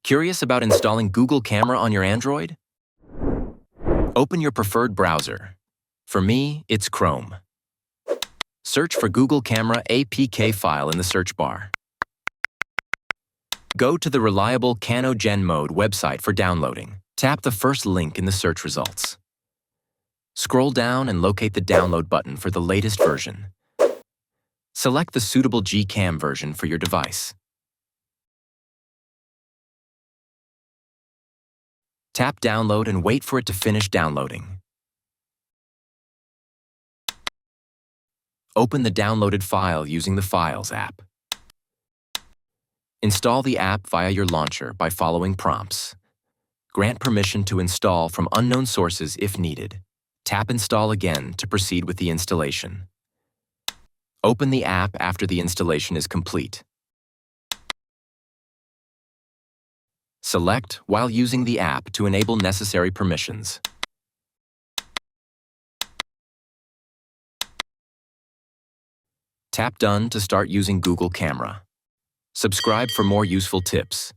Curious about installing Google Camera on your Android? Open your preferred browser. For me, it's Chrome. Search for Google Camera APK file in the search bar. Go to the reliable CanoGen Mode website for downloading. Tap the first link in the search results. Scroll down and locate the download button for the latest version. Select the suitable GCam version for your device. Tap Download and wait for it to finish downloading. Open the downloaded file using the Files app. Install the app via your launcher by following prompts. Grant permission to install from unknown sources if needed. Tap Install again to proceed with the installation. Open the app after the installation is complete. Select while using the app to enable necessary permissions. Tap Done to start using Google Camera. Subscribe for more useful tips.